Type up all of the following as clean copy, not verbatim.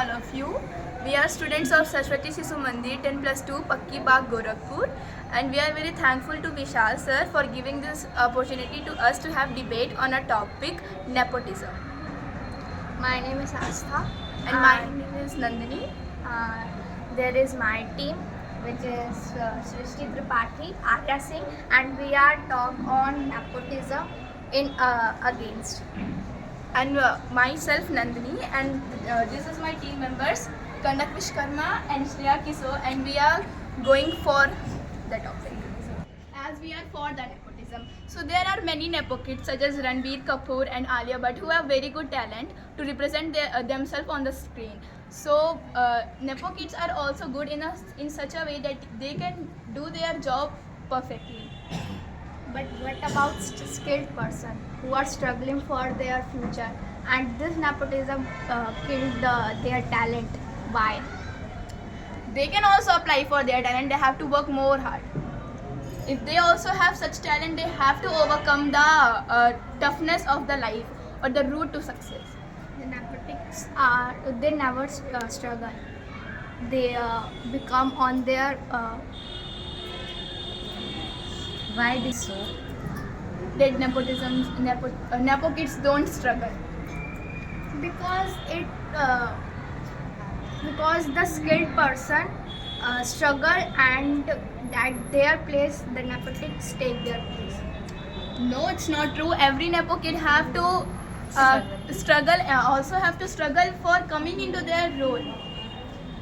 all of you. We are students of Saraswati Shisu Mandir 10 plus 2 Pakki Bagh Gorakhpur, and we are very thankful to Vishal sir for giving this opportunity to us to have debate on a topic nepotism. My name is Astha. And my name is Nandini. There is my team, which is Srishti Tripathi, Arya Singh, and we are talk on nepotism in against. And myself Nandini, and this is my team members Kanak Vishkarma and Shreya Kiso, and we are going for the topic. As we are for the nepotism, so there are many nepo kids such as Ranbir Kapoor and Alia Bhatt who have very good talent to represent themselves on the screen. So nepo kids are also good in such a way that they can do their job perfectly. But what about skilled person who are struggling for their future, and this nepotism killed their talent? Why? They can also apply for their talent. They have to work more hard. If they also have such talent, they have to overcome the toughness of the life or the route to success. The nepotics are they never struggle. They become on their. Why this so? That nepo kids don't struggle. Because because the skilled person struggle, and at their place the nepotics take their place. No, it's not true. Every nepo kid have to struggle. Also have to struggle for coming into their role.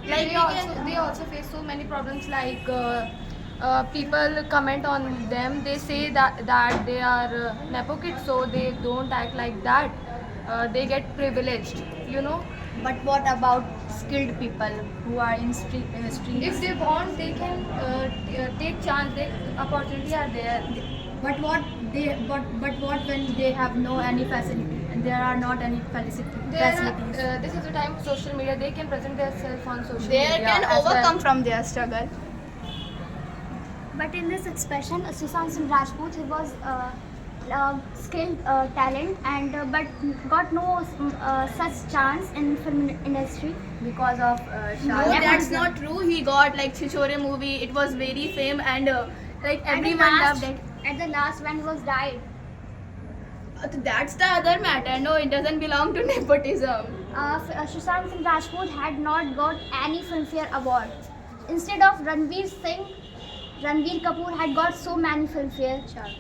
Like They also face so many problems, like people comment on them. They say that they are nepo kids, so they don't act like that. They get privileged, you know. But what about skilled people who are in streets? If they want, they can take chance. Opportunity are there. But what when they have no any facility and there are not any facilities? This is the time of social media. They can present themselves on social they media. can as overcome well. from their struggle. But in this expression, Sushant Singh Rajput, he was skilled talent, and but got no such chance in film industry because of No, that's not true. He got like Chichore movie. It was very famous, and like everyone loved it. At the last, when he was died, That's the other matter. No, it doesn't belong to nepotism. Sushant Singh Rajput had not got any Filmfare award. Instead of Ranveer Singh, Ranbir Kapoor had got so many Filmfare.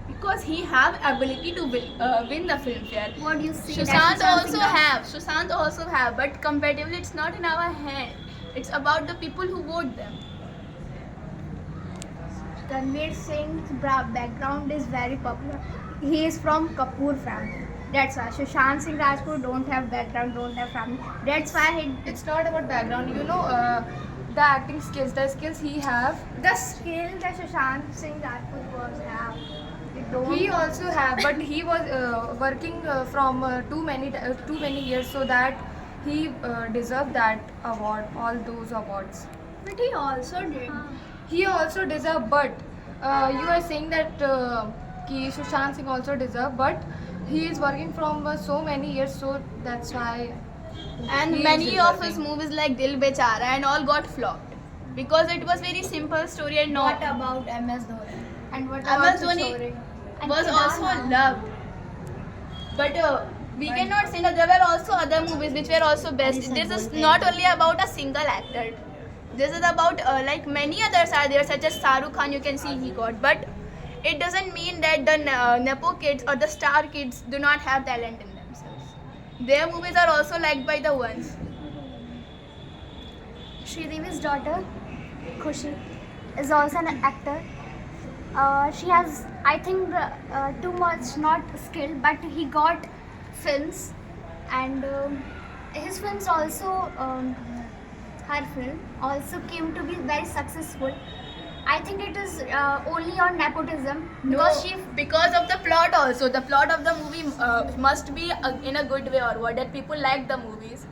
Because he have ability to win the Filmfare. What do you see? Sushant also have, but comparatively it's not in our hand. It's about the people who vote them. Ranveer Singh's background is very popular. He is from Kapoor family. That's why Sushant Singh Rajput don't have background, don't have family. That's why It's not about background, you know. The acting skills, the skills he have. the skill that Sushant Singh Rajput was have. He also have, but he was working from too many years, so that he deserved that award, all those awards. But he also did. He also deserved, but you are saying that ki Sushant Singh also deserved, but he is working from so many years, so that's why. And he is many of his deserving. movies like Dil Bechara and all got flopped because it was very simple story and not. What about MS Dhoni? And what MS about Dhoni Chichore? was also loved, but we cannot say that there were also other movies which were also best. This is not only about a single actor. This is about like many others are there, such as Shahrukh Khan. You can see he got, but it doesn't mean that the nepo kids or the star kids do not have talent in themselves. Their movies are also liked by the ones. Sridevi's daughter, Khushi, is also an actor. She has, I think, too much not skill, but he got films, and his films also, her film also came to be very successful. I think it is only on nepotism because Because of the plot also. The plot of the movie must be in a good way or what, that people like the movies.